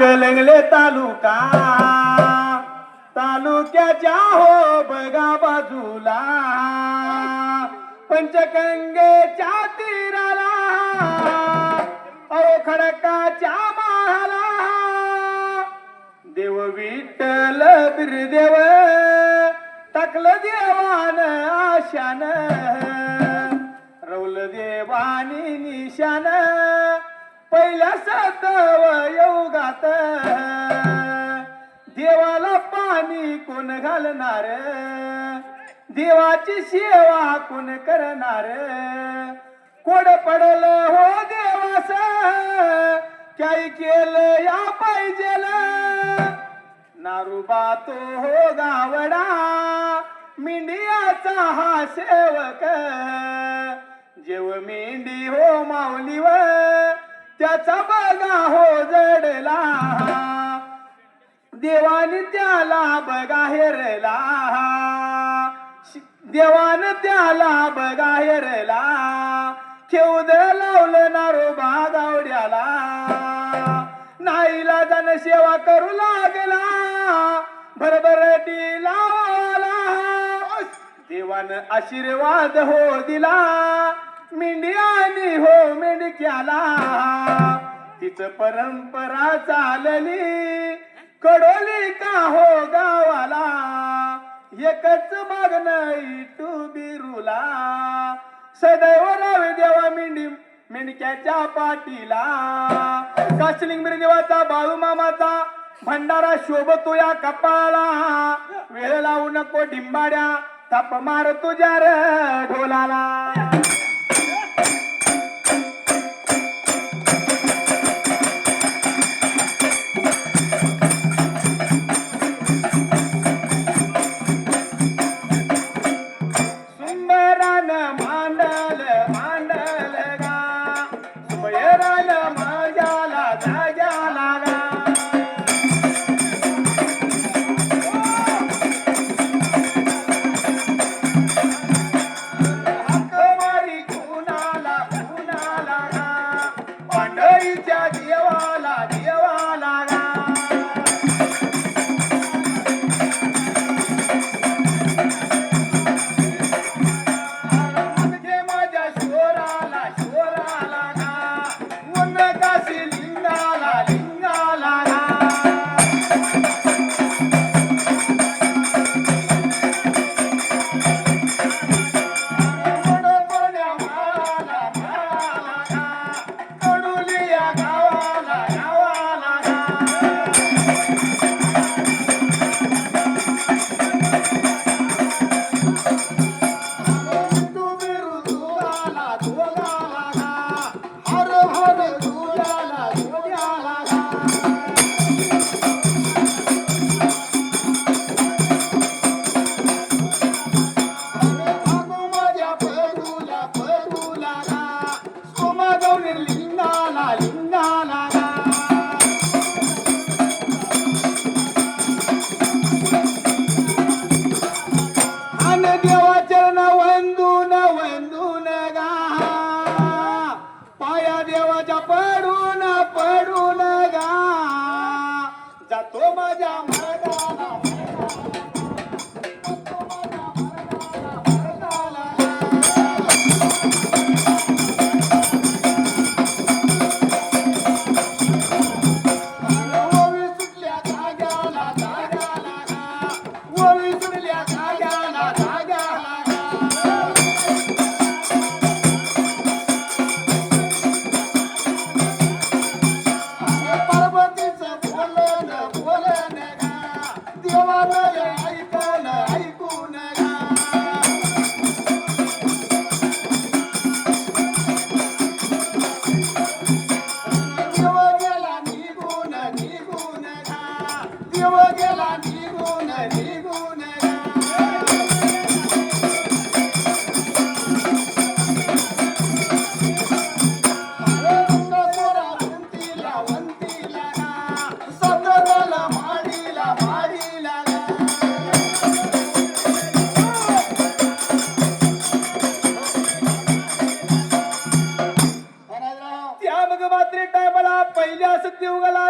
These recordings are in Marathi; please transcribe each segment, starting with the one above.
कलंगले तालुका तालुक्याच्या हो बघा बाजूला पंचगंगेच्या तीराला अहो खडकाच्या माहाला देव विठ्ठल बिरदेव टाकलं देवान आशान रवलं देवानी निशान पहिल्या सतव योगात देवाला पाणी कोण घालणार देवाची सेवा कोण करणार कोड पडल हो देवास काही केलं या पाहिजेल नारूबा तो हो गावडा मिंडियाचा हा सेवक जेव मेंढी हो माऊलीव त्याचा बघा हो जडला देवाने त्याला बघा हेरला देवान त्याला बघा हेरला खेवद लावलं नारोबा गावड्याला नाईला जण सेवा करू लागला भरभरटी लावला देवान आशीर्वाद हो दिला मेंढ्यानी हो मेंढक्याला तिच परंपरा चालली कडोली का हो गावाला एकच मागणं इटू बिरूला सदैव रावे देवा मेंढक्याच्या पाठीला काशलिंग देवाचा बाळू मामाचा भंडारा शोभतो या कपाळाला वेळ लावू नको डिंबाड्या थाप मार तुझ्या ढोलाला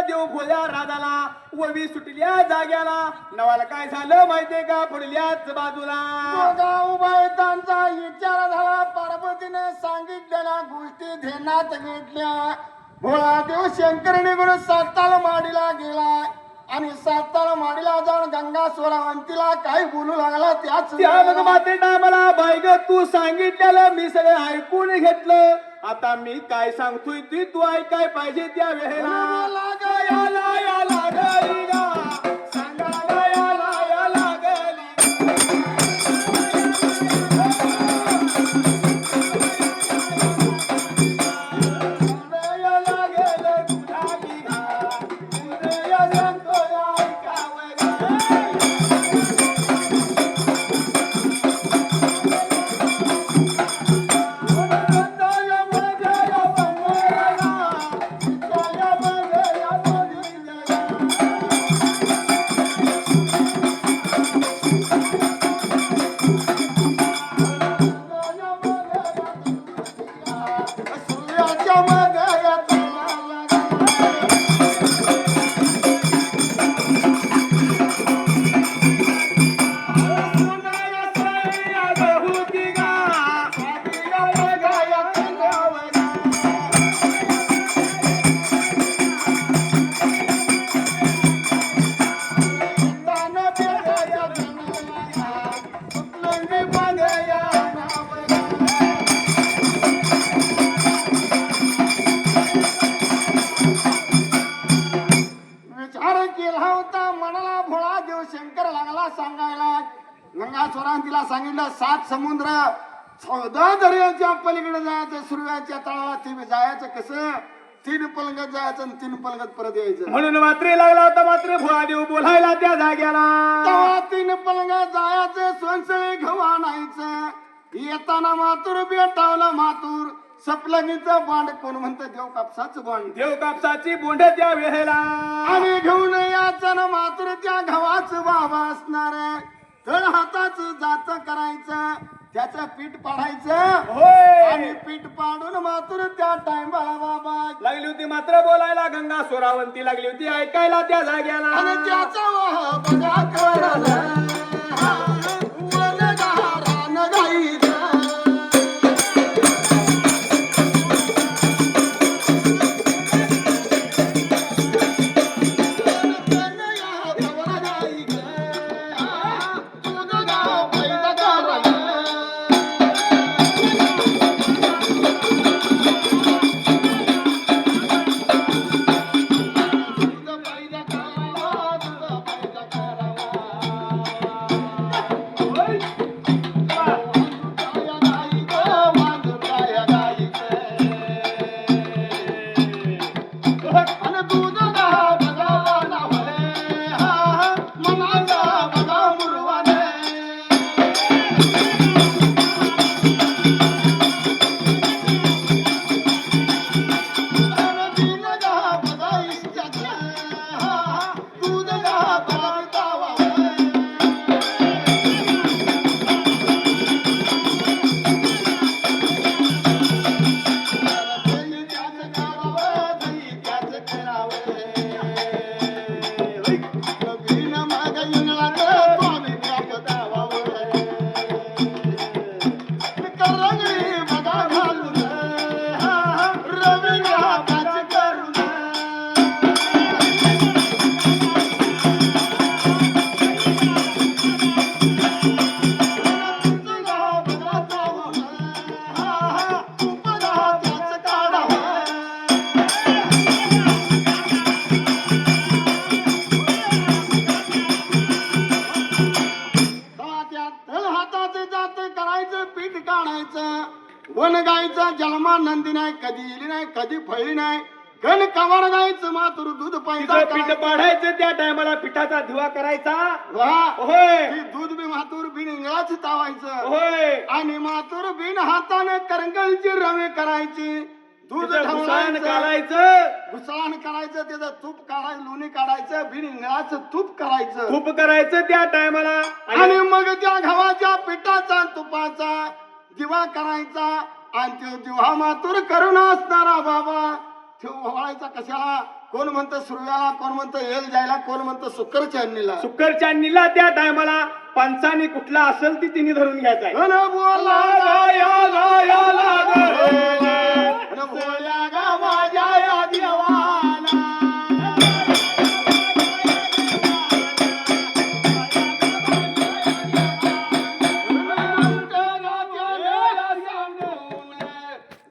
भोळा देव भोळ्या राजाला ववी सुटल्या जाग्याला नवाला काय झालं माहितीये का पुढल्याच बाजूला त्यांचा विचार झाला पार्वतीने सांगितलेल्या गोष्टी ध्यानात घेतल्या भोळा देव शंकर निघून साताळ माडीला गेला आणि साताळ माडीला जाऊन गंगा स्वरावंतीला काय बोलू लागला त्या माते मला बाईग तू सांगितलेलं मी सगळं ऐकून घेतलं आता मी काय सांगतोय ती तू ऐकाय पाहिजे त्या वेळेला लागली गा सांगायला या लागली तिला सांगितलं 7 समुद्र 14 दर्याच्या पलीकडे जायचं सूर्याच्या तळाला ते जायचं कसं 3 पलंगत जायचं आणि 3 पलंगत परत यायचं म्हणून मात्र लागला होता मात्र भोळा देव बोलायला त्या जाग्याला तेव्हा 3 पलंगत जायचं स्वंसळे गहू आणायचं येताना मातूर भेटावलं मातूर सपलंगीचं बांड कोण म्हणतं देव कापसाचं बांड देव कापसाची बोंड त्या वेळेला आणि घेऊन याचं ना मातूर त्या गव्हाचं बाबा असणार तर हाताच जात करायचं त्याचं पीठ पाडायचं होय आणि पीठ पाडून मातूर त्या टाइमला बाबा लागली होती मात्र बोलायला गंगा स्वरावंती लागली होती ऐकायला त्या जाग्याला आणि त्याचा वाह बघा करायला वन गायचा जन्मा नंदी नाही कधी इली नाही कधी फळली नाही गण कवार गायचं मातुर दूध पाहिजे पीठ पाडायचं त्या टायमाला पिठाचा धुवा करायचा होय दूध बी मातूर बिन इंगळाच तावायचं होय आणि मातूर बिन हाताने करंगळची रवे करायची दूध घुसळण काढायचं घुसळण करायचं त्याचं तूप काढायचं लोणी काढायचं बिन इंगळाचं तूप करायचं तूप करायचं त्या टायमाला आणि मग त्या गव्हाच्या पिठाचा तुपाचा दिवा करायचा आणि तो दिवा मातूर करून असणारा बाबा तो व्हायचा कशाला कोण म्हणतं सुरव्याला, कोण म्हणतं येल जायला, कोण म्हणतं सुकर चांदणीला. शुक्कर चांदणीला त्या टायमाला पंचानी कुठला असेल ती तिने धरून घ्यायचा आहे. अन बोला गाया गाया लागले, अन बोल्या गा माझ्या या देवाला.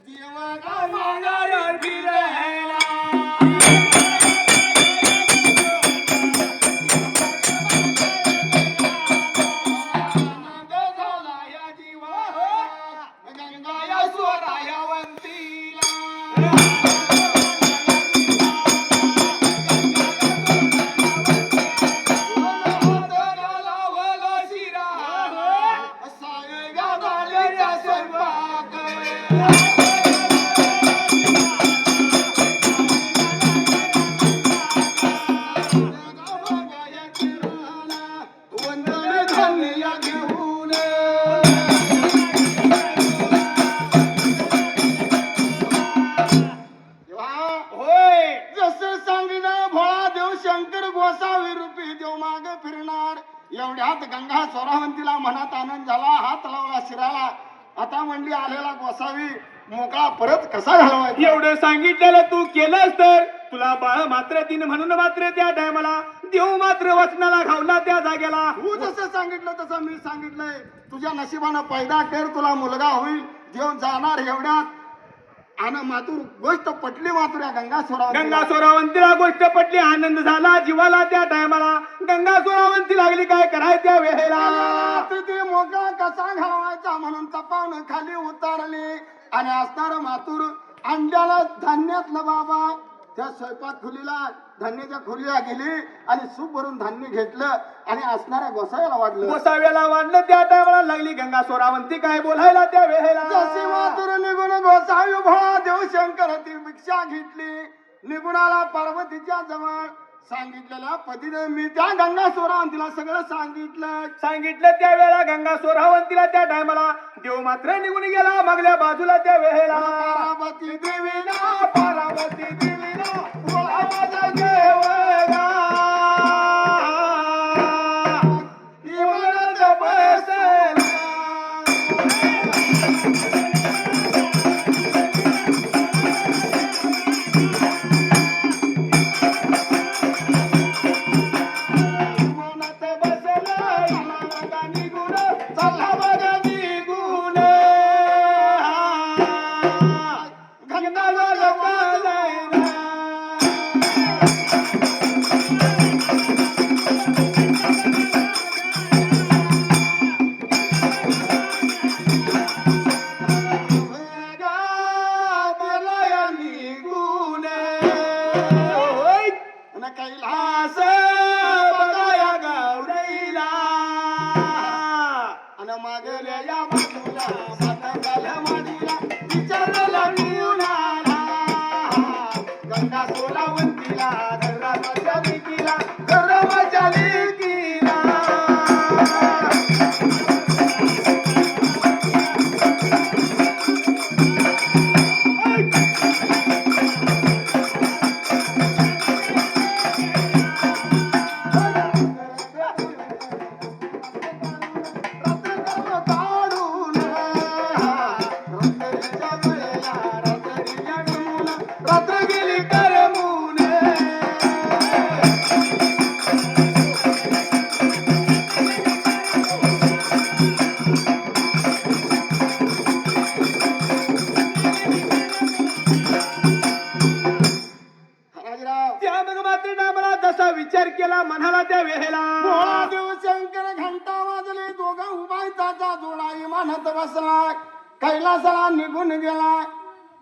देवा गा मागार फिरायला. गंगाया स्वराया वंतीला. सायगा गाडीचा स्वयंपाक. वंदन धान्य घेऊन. होय जसं सांगितलं भोळा देव शंकर गोसावी रूपी देव माग फिरणार. एवढ्यात गंगा स्वरावंतीला मनात आनंद झाला, हात लावला शिराला. आता म्हणली आलेला गोसावी मोकळा परत कसा घालवायचा. एवढं सांगितलेलं तू केलंस तर तुला बाळ मात्र तीन म्हणून मात्र त्या टायमाला देव मात्र वचनाला घावला त्या जागेला. तू जसं सांगितलं तसं मी सांगितलंय. तुझ्या नशिबानं पैदा कर, तुला मुलगा होईल. देव जाणार एवढ्यात. आणि मातूर गोष्ट पटली मातूर या गंगा स्वरावंतीला. गंगा सोरावंतीला गोष्ट पटली, आनंद झाला जीवाला त्या टायमाला. गंगा सोरावंती लागली काय कराय त्या वेळेला. ते मोकळा कसा घालवायचा म्हणून तपावून खाली उतारले. आणि असणार मातूर अंड्याला धान्यातलं बाबा त्या स्वयंपाक खोलीला धान्याच्या खोलीला गेली आणि सूप भरून धान्य घेतलं आणि असणाऱ्या गोसाव्याला वाढलं. गोसाव्याला वाढलं त्या टायमाला लागली गंगा सोरावंती काय बोलायला त्या वेळेला. जशी मातूर निघून गोसावी भोळा देव शंकर ती भिक्षा घेतली. निघून आला पार्वतीच्या जवळ. सांगितलेल्या पतीने मी त्या गंगा सोरावंतीला सगळं सांगितलं त्या वेळेला गंगा सोरावंतीला त्या टायमाला देव मात्र निघून गेला मागल्या बाजूला त्या वेळेला. पार्वती देवीला पार्वती देवीला बोला माझा देव गा. ही म्हणत बसेल. गंगा सोरावंतीला धर्माच्या लेकीला धर्माच्या लेकीला. रात्र गेली करमून. त्या मग मात्र मला जसा विचार केला म्हणाला त्या वेळेला. भोळा देव शंकर घंटा वाजले. दोघं उभायचा जोडा इमानात बसला. कैलासाला निघून गेला.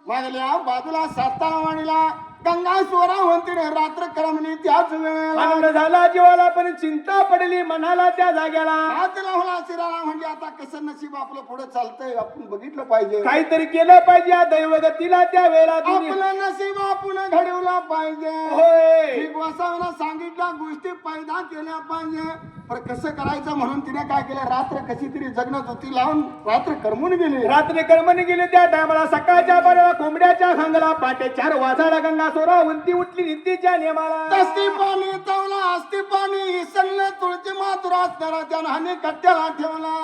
मागल्या बाजूला सातारा वाणीला गंगा सोरावंतीने रात्र करमली त्याच वेळेला. भान झाला जीवाला पण चिंता पडली मनाला त्या जाग्याला. हात लावला शिराला म्हणजे आता कसं नशीब आपलं पुढे चालतंय आपण बघितलं पाहिजे. काहीतरी केलं पाहिजे या दैवगतीला त्या वेळेला. आपलं नशीब आपण घडवलं पाहिजे. होय गोसावीनं सांगितल्या गोष्टी पैदा केल्या पाहिजे. पण कसं करायचं म्हणून तिने काय केलं, रात्र कशी तरी जगणं होती लावून रात्र करमून गेली. रात्री कर्मणी गेले त्या टायमाला सकाळच्या बाराला कोंबड्याच्या खांगला पाटे 4 वाजायला गंगा सोरावंती उठली नित्तीच्या नियमाला. तस्ती पाणी तवला असती पाणी इसरलं तुळची मातुरा असणारा त्यानं हानी कट्ट्याला ठेवला.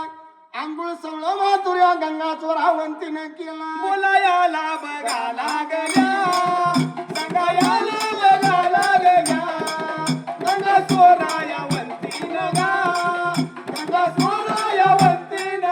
आंघोळ सवळ मातुऱ्या गंगा सोरावंतीने केला. बोलायाला बघा लागल्या गंगायाला बघा लागल्या गंगा सोरावंती नगा गंगा सोरावंती नगा.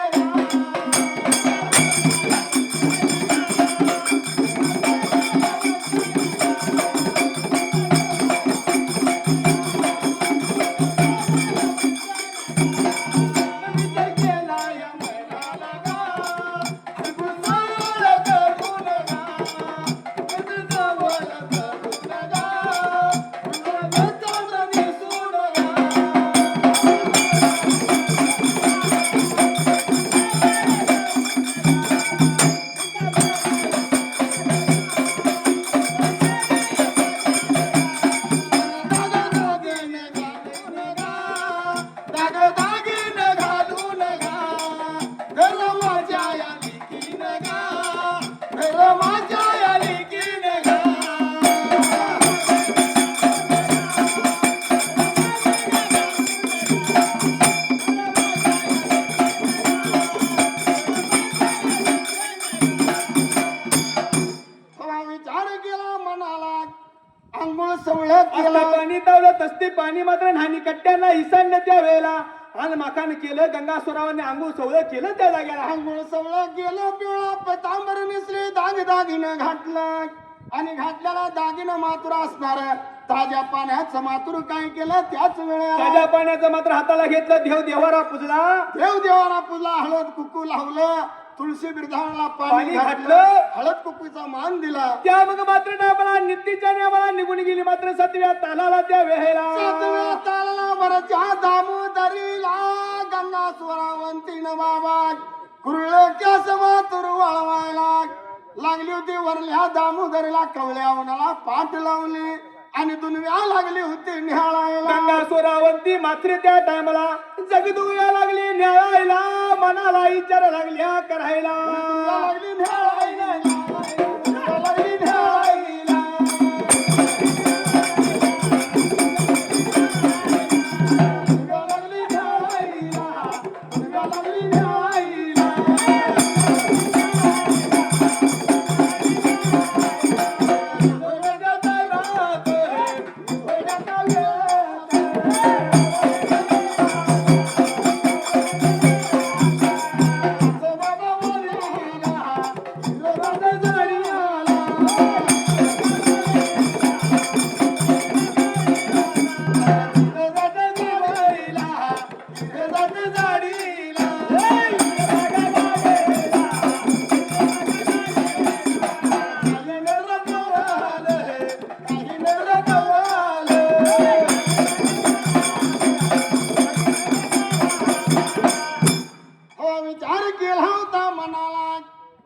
पाणी तावलं तस्ते पाणी मात्र नानी कट्ट्यांना ईशान्य त्या वेळेला आणि माखान केलं गंगा सोरावाने आंघोळ सवळ केलं त्या जाग्याला. आंघोळ सवळ केलं पिवळा पतांबर मिसळी दागिनं घातलं आणि घातल्याला दागिनं मातुरा असणार. ताज्या पाण्याचं मातुर काय केलं त्याच वेळेला ताज्या पाण्याचं मात्र हाताला घेतलं. देवारा पुजला. देवारा पुजला. हळद कुकू लावलं. तुळशी बिरधावला पाणी घातलं. हळद कुकूचा मान दिला. त्या मग मात्र मला नित्तीच्या नियमाला निघून गेली. मात्र 7व्या तालाला त्या वेळेला 7व्या तालाला वरच्या दामोदरीला गंगा सोरावंतीनं बाबा कुरळ्याच्या समातुर वळवायला लागली होती. वरल्या दामोदरीला कवळ्या उन्हाला पाठ लावली आणि दुनव्या लागली होती निहाळायला. गंगा सोरावंती मात्र त्या टायमाला जगदुया लागली न्यायला. मनाला विचार लागल्या करायला. लागली निहाळायला. लागली निहाळायला. लागली निहाळायला. लागली निहाळायला.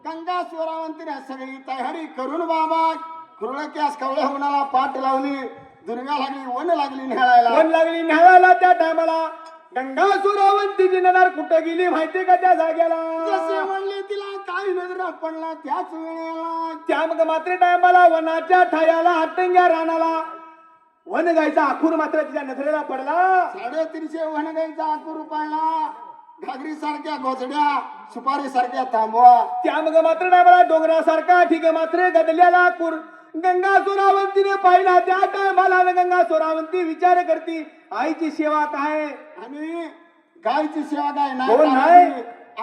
गंगा सोरावंतीने सगळी तयारी करून बाबा कुरळक्यास कवळ्या होणाला पाठ लावली. दुर्गा लागली वन लागली न्यायला. वन लागली न्यायाला त्या टायमाला गंगा सोरावंतीची नजर कुठं गेली माहितीये का त्या जाग्याला. जसे म्हणले तिला काही नजर पडला त्याच वेळेला त्या मग मात्र टायमाला वनाच्या ठायाला हातंग्या रानाला वन गायचा आखूर मात्र तिच्या नजरेला पडला. 350 वन गायचा आखूर पाहिला. घागरी सारख्या घोचड्या सुपारी सारख्या थांबवा. त्या मग मात्र टायमाला डोंगरासारखा ठीक मात्र गदल्याला आखूर गंगा सोरावंतीने पाहिला. त्या टायमाला गंगा सोरावंती विचार करती आईची सेवा काय आणि गायची सेवा काय हो, नाही.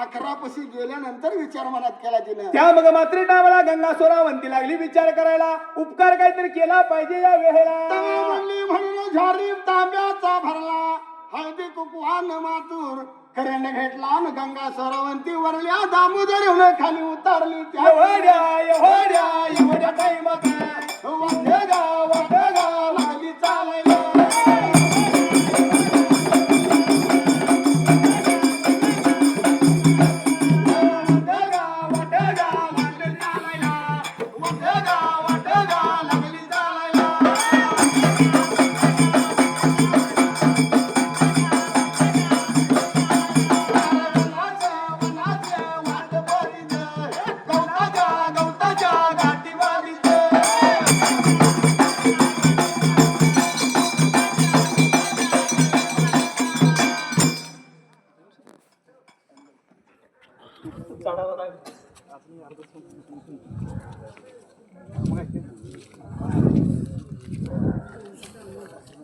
11 पशी गेल्यानंतर विचार मनात केला तिने. त्या मग मात्र टायमाला गंगा सोरावंती लागली विचार करायला. उपकार काहीतरी केला पाहिजे या वेळेला. म्हणली म्हणून झारी तांब्याचा भरला. हळदी कुकवान मातूर करेने घेतला न गंगा सोरावंती वरल्या दामोदर खाली उतारली. एवढ्या टाइम वाटेगा लागली चालायला. चढावं लागेल.